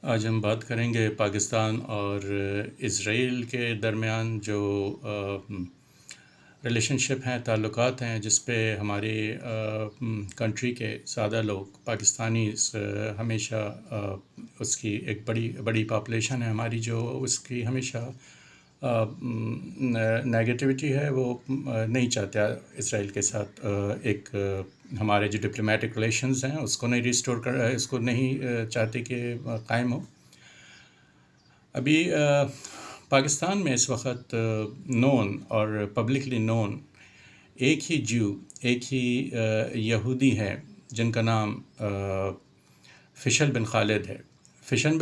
آج ہم بات کریں گے پاکستان اور اسرائیل کے درمیان جو ریلیشن شپ ہیں، تعلقات ہیں، جس پہ ہماری کنٹری کے سادہ لوگ پاکستانی ہمیشہ اس کی ایک بڑی بڑی پاپولیشن ہے ہماری، جو اس کی ہمیشہ نیگیٹیوٹی ہے، وہ نہیں چاہتا اسرائیل کے ساتھ ایک ہمارے جو ڈپلومیٹک ریلیشنز ہیں اس کو نہیں ریسٹور اس کو نہیں چاہتے کہ قائم ہو۔ ابھی پاکستان میں اس وقت نون اور پبلکلی نون ایک ہی جو ایک ہی یہودی ہے جن کا نام فشل بن خالد ہے۔ فشل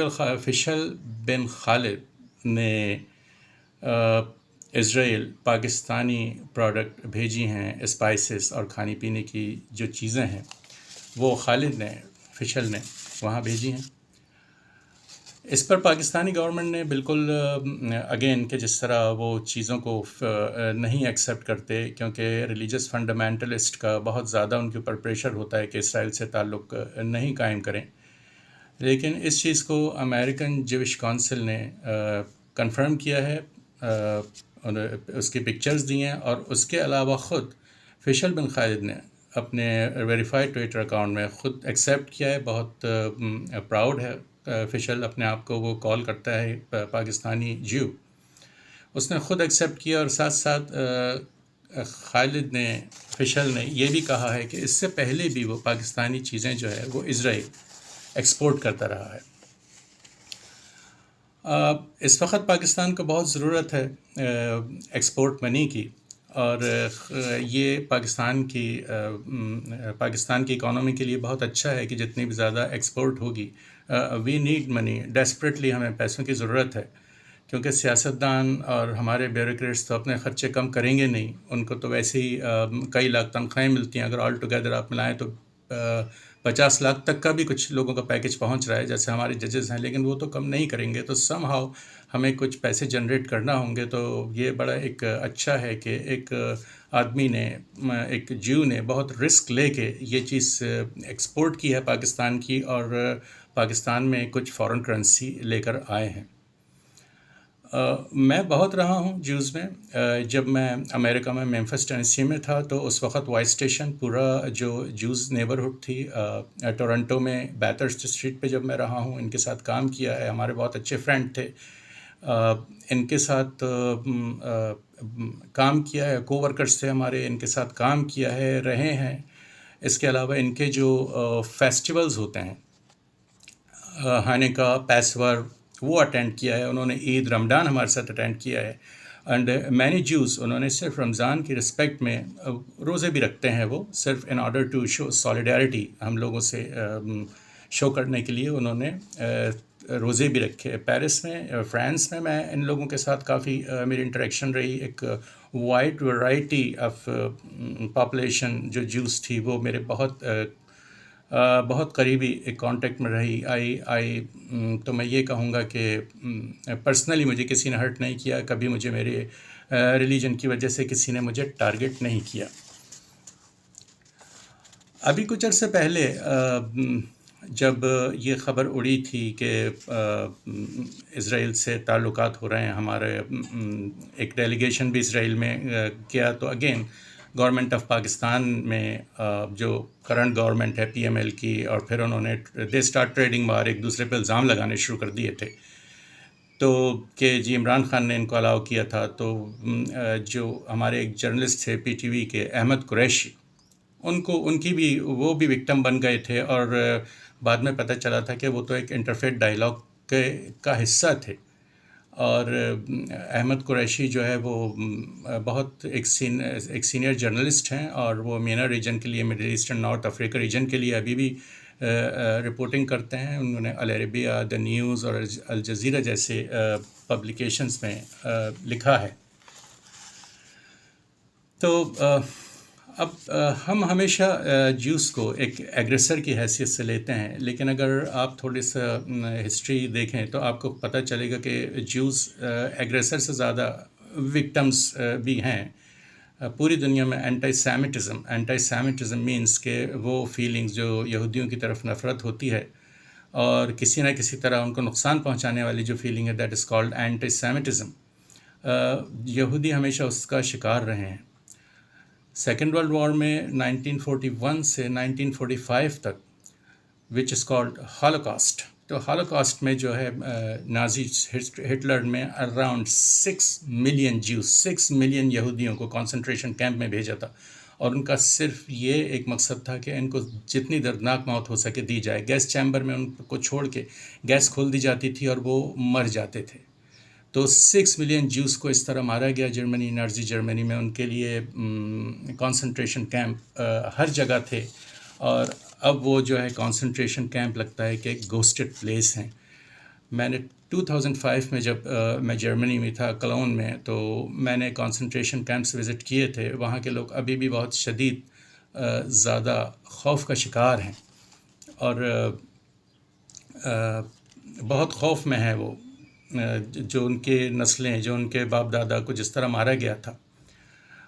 بن خالد نے اسرائیل پاکستانی پروڈکٹ بھیجی ہیں، اسپائسز اور کھانے پینے کی جو چیزیں ہیں وہ فشل نے وہاں بھیجی ہیں۔ اس پر پاکستانی گورنمنٹ نے بالکل اگین کہ جس طرح وہ چیزوں کو نہیں ایکسیپٹ کرتے، کیونکہ ریلیجس فنڈامنٹلسٹ کا بہت زیادہ ان کے اوپر پریشر ہوتا ہے کہ اسرائیل سے تعلق نہیں قائم کریں، لیکن اس چیز کو امریکن جوش کونسل نے کنفرم کیا ہے، اس کی پکچرز دی ہیں، اور اس کے علاوہ خود فشل بن خالد نے اپنے ویریفائڈ ٹویٹر اکاؤنٹ میں خود ایکسیپٹ کیا ہے۔ بہت پراؤڈ ہے فشل، اپنے آپ کو وہ کال کرتا ہے پاکستانی جیو، اس نے خود ایکسیپٹ کیا، اور ساتھ ساتھ فشل نے یہ بھی کہا ہے کہ اس سے پہلے بھی وہ پاکستانی چیزیں جو ہے وہ اسرائیل ایکسپورٹ کرتا رہا ہے۔ اس وقت پاکستان کو بہت ضرورت ہے ایکسپورٹ منی کی، اور یہ پاکستان کی اکانومی کے لیے بہت اچھا ہے کہ جتنی بھی زیادہ ایکسپورٹ ہوگی۔ وی نیڈ منی ڈیسپریٹلی، ہمیں پیسوں کی ضرورت ہے، کیونکہ سیاستدان اور ہمارے بیوروکریٹس تو اپنے خرچے کم کریں گے نہیں، ان کو تو ویسے ہی کئی لاکھ تنخواہیں ملتی ہیں، اگر آل ٹوگیدر آپ ملائیں تو 50 لاکھ تک کا بھی کچھ لوگوں کا پیکج پہنچ رہا ہے، جیسے ہمارے ججز ہیں، لیکن وہ تو کم نہیں کریں گے، تو سم ہاؤ ہمیں کچھ پیسے جنریٹ کرنا ہوں گے۔ تو یہ بڑا ایک اچھا ہے کہ ایک آدمی نے، ایک جیو نے بہت رسک لے کے یہ چیز ایکسپورٹ کی ہے پاکستان کی، اور پاکستان میں کچھ فارن کرنسی لے کر آئے ہیں۔ میں بہت رہا ہوں جیوز میں۔ جب میں امریکہ میں میمفس ٹینیسی میں تھا تو اس وقت وائی اسٹیشن پورا جو جیوز نیبرہڈ تھی ٹورنٹو میں بیتھرسٹ اسٹریٹ پہ جب میں رہا ہوں، ان کے ساتھ کام کیا ہے، ہمارے بہت اچھے فرینڈ تھے، ان کے ساتھ کام کیا ہے، کو ورکرز تھے ہمارے، ان کے ساتھ کام کیا ہے، رہے ہیں۔ اس کے علاوہ ان کے جو فیسٹیولز ہوتے ہیں، ہانیکا، پیسور، وہ اٹینڈ کیا ہے انہوں نے، عید، رمضان ہمارے ساتھ اٹینڈ کیا ہے، اینڈ مینی جیوز انہوں نے صرف رمضان کی رسپیکٹ میں روزے بھی رکھتے ہیں، وہ صرف in order to show solidarity ہم لوگوں سے شو کرنے کے لیے انہوں نے روزے بھی رکھے۔ پیرس میں، فرانس میں ان لوگوں کے ساتھ کافی میری انٹریکشن رہی، ایک وائڈ ورائٹی آف پاپولیشن جو جیوز تھی وہ میرے بہت قریبی ایک کانٹیکٹ میں رہی۔ تو میں یہ کہوں گا کہ پرسنلی مجھے کسی نے ہرٹ نہیں کیا، کبھی مجھے میرے ریلیجن کی وجہ سے کسی نے مجھے ٹارگٹ نہیں کیا۔ ابھی کچھ عرصے پہلے جب یہ خبر اڑی تھی کہ اسرائیل سے تعلقات ہو رہے ہیں، ہمارے ایک ڈیلیگیشن بھی اسرائیل میں کیا، تو اگین گورنمنٹ آف پاکستان میں جو کرنٹ گورنمنٹ ہے پی ایم ایل کی، اور پھر انہوں نے دے اسٹارٹ ٹریڈنگ مار، ایک دوسرے پہ الزام لگانے شروع کر دیے تھے، تو کہ جی عمران خان نے ان کو الاؤ کیا تھا۔ تو جو ہمارے ایک جرنلسٹ تھے پی ٹی وی کے، احمد قریشی، ان کی بھی، وہ بھی وکٹم بن گئے تھے، اور بعد میں پتہ چلا تھا کہ وہ تو ایک انٹرفیتھ ڈائلاگ کا حصہ تھے۔ اور احمد قریشی جو ہے وہ بہت ایک سینئر جرنلسٹ ہیں، اور وہ مینا ریجن کے لیے، مڈل ایسٹرن نارتھ افریقہ ریجن کے لیے ابھی بھی رپورٹنگ کرتے ہیں۔ انہوں نے العربیہ، دا نیوز اور الجزیرہ جیسے پبلیکیشنز میں لکھا ہے۔ تو اب ہم ہمیشہ جیوز کو ایک ایگریسر کی حیثیت سے لیتے ہیں، لیکن اگر آپ تھوڑی سا ہسٹری دیکھیں تو آپ کو پتہ چلے گا کہ جیوز ایگریسر سے زیادہ وکٹمز بھی ہیں۔ پوری دنیا میں اینٹی سیمیٹزم مینس کہ وہ فیلنگز جو یہودیوں کی طرف نفرت ہوتی ہے، اور کسی نہ کسی طرح ان کو نقصان پہنچانے والی جو فیلنگ ہے that is called anti Semitism. یہودی ہمیشہ اس کا شکار رہے ہیں. سیکنڈ ورلڈ وار میں 1941 سے 1945 تک وچ از کالڈ ہالوکاسٹ. تو ہالوکاسٹ میں جو ہے نازی ہٹلر میں اراؤنڈ 6 ملین یہودیوں کو کانسنٹریشن کیمپ میں بھیجا تھا. اور ان کا صرف یہ ایک مقصد تھا کہ ان کو جتنی دردناک موت ہو سکے دی جائے. گیس چیمبر میں ان کو چھوڑ کے گیس کھول دی جاتی تھی اور وہ مر جاتے تھے. تو 6 ملین جیوز کو اس طرح مارا گیا جرمنی، نازی جرمنی میں. ان کے لیے کانسنٹریشن کیمپ ہر جگہ تھے. اور اب وہ جو ہے کانسنٹریشن کیمپ لگتا ہے کہ ایک گھوسٹڈ پلیس ہیں. میں نے 2005 میں جب میں جرمنی میں تھا کلون میں، تو میں نے کانسنٹریشن کیمپس وزٹ کیے تھے. وہاں کے لوگ ابھی بھی بہت شدید زیادہ خوف کا شکار ہیں اور بہت خوف میں ہے وہ، جو ان کے نسلیں، جو ان کے باپ دادا کو جس طرح مارا گیا تھا.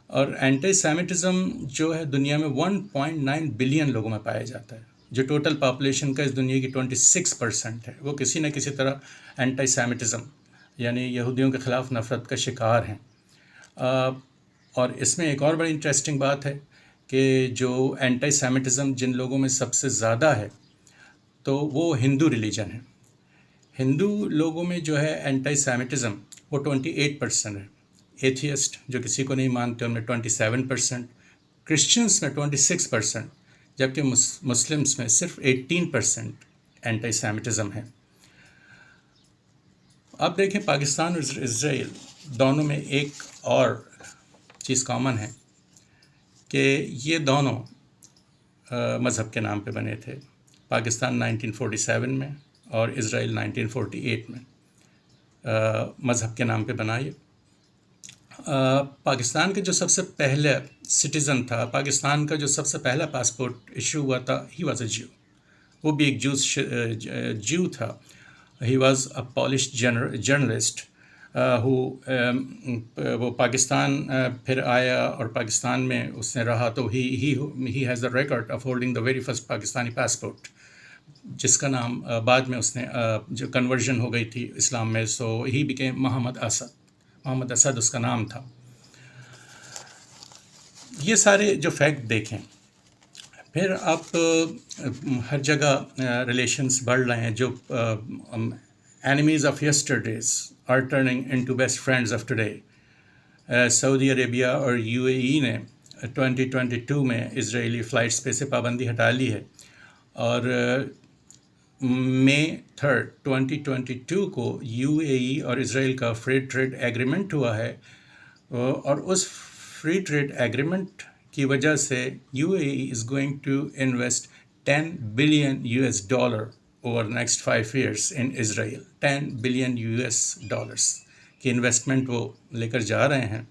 اور اینٹی سیمیٹزم جو ہے دنیا میں 1.9 بلین لوگوں میں پایا جاتا ہے، جو ٹوٹل پاپولیشن کا اس دنیا کی 26% ہے. وہ کسی نہ کسی طرح اینٹی سیمیٹزم یعنی یہودیوں کے خلاف نفرت کا شکار ہیں. اور اس میں ایک اور بڑی انٹرسٹنگ بات ہے کہ جو اینٹی سیمیٹزم جن لوگوں میں سب سے زیادہ ہے تو وہ ہندو ریلیجن ہے. ہندو لوگوں میں جو ہے اینٹی سیمیٹزم وہ 28% ہے. ایتھیسٹ جو کسی کو نہیں مانتے ان میں 27%، کرسچنس میں 26%، جبکہ مسلمس میں صرف 18% اینٹی سیمیٹزم ہے. اب دیکھیں پاکستان اور اسرائیل دونوں میں ایک اور چیز کامن ہے کہ یہ دونوں مذہب کے نام پہ بنے تھے. پاکستان 1947 میں اور اسرائیل 1948 میں مذہب کے نام پہ بنائے. پاکستان کے جو سب سے پہلا سٹیزن تھا، پاکستان کا جو سب سے پہلا پاسپورٹ ایشو ہوا تھا، ہی واز اے جیو. وہ بھی ایک جیو تھا. He was a polish journalist وہ پاکستان پھر آیا اور پاکستان میں اس نے رہا. تو he has the record of holding the very first Pakistani passport, جس کا نام بعد میں اس نے جو کنورژن ہو گئی تھی اسلام میں، سو ہی بیکیم محمد اسد اس کا نام تھا. یہ سارے جو فیکٹ دیکھیں، پھر آپ ہر جگہ ریلیشنز بڑھ رہے ہیں. جو enemies of yesterdays are turning into best friends of today. Saudi Arabia اور UAE نے 2022 میں اسرائیلی فلائٹس پہ سے پابندی ہٹا لی ہے. اور May 3rd 2022 کو UAE اور اسرائیل کا فری ٹریڈ ایگریمنٹ ہوا ہے. اور اس فری ٹریڈ ایگریمنٹ کی وجہ سے UAE is going to invest $10 billion over next 5 years in Israel. $10 billion کی انویسٹمنٹ وہ لے کر جا رہے ہیں.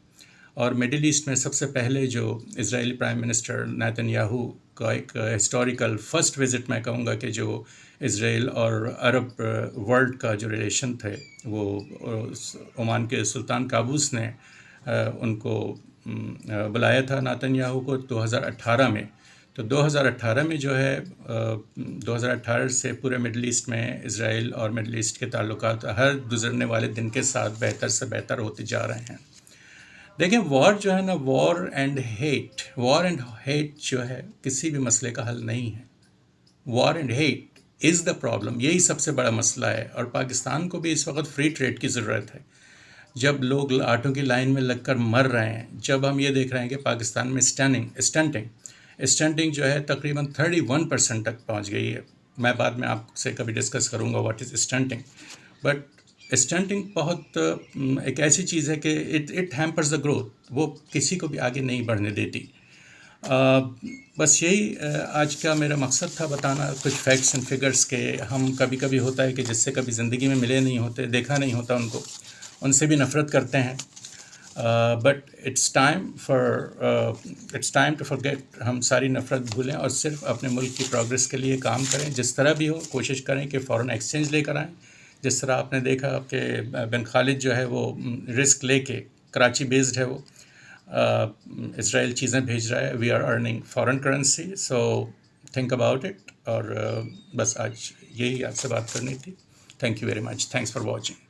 اور مڈل ایسٹ میں سب سے پہلے جو اسرائیلی پرائم منسٹر نیتن یاہو کا ایک ہسٹوریکل فرسٹ وزٹ میں کہوں گا کہ جو اسرائیل اور عرب ورلڈ کا جو ریلیشن تھے، وہ عمان کے سلطان قابوس نے ان کو بلایا تھا نیتن یاہو کو 2018 میں. تو 2018 میں جو ہے 2018 سے پورے مڈل ایسٹ میں اسرائیل اور مڈل ایسٹ کے تعلقات ہر گزرنے والے دن کے ساتھ بہتر سے بہتر ہوتے جا رہے ہیں. دیکھیں وار جو ہے نا، وار اینڈ ہیٹ جو ہے کسی بھی مسئلے کا حل نہیں ہے. War and hate is the problem. یہی سب سے بڑا مسئلہ ہے. اور پاکستان کو بھی اس وقت فری ٹریڈ کی ضرورت ہے. جب لوگ آٹوں کی لائن میں لگ کر مر رہے ہیں، جب ہم یہ دیکھ رہے ہیں کہ پاکستان میں اسٹنٹنگ جو ہے تقریباً 31% تک پہنچ گئی ہے. میں بعد میں آپ سے کبھی ڈسکس کروں گا واٹ از اسٹنٹنگ. بٹ اسٹنٹنگ بہت ایک ایسی چیز ہے کہ اٹ ہیمپرز دا گروتھ. وہ کسی کو بھی آگے نہیں بڑھنے دیتی. بس یہی آج کا میرا مقصد تھا، بتانا کچھ فیکٹس اینڈ فگرس کہ ہم کبھی ہوتا ہے کہ جس سے کبھی زندگی میں ملے نہیں ہوتے، دیکھا نہیں ہوتا ان کو، ان سے بھی نفرت کرتے ہیں. But it's time to forget. ہم ساری نفرت بھولیں اور صرف اپنے ملک کی پروگریس کے لیے کام کریں. جس طرح بھی ہو کوشش کریں کہ فورن ایکسچینج لے کر آئیں. جس طرح آپ نے دیکھا کہ بن خالد جو ہے وہ رسک لے کے، کراچی بیسڈ ہے وہ، اسرائیل چیزیں بھیج رہا ہے. We are earning foreign currency, so think about it. اور بس آج یہی آپ سے بات کرنی تھی. Thank you very much. Thanks for watching.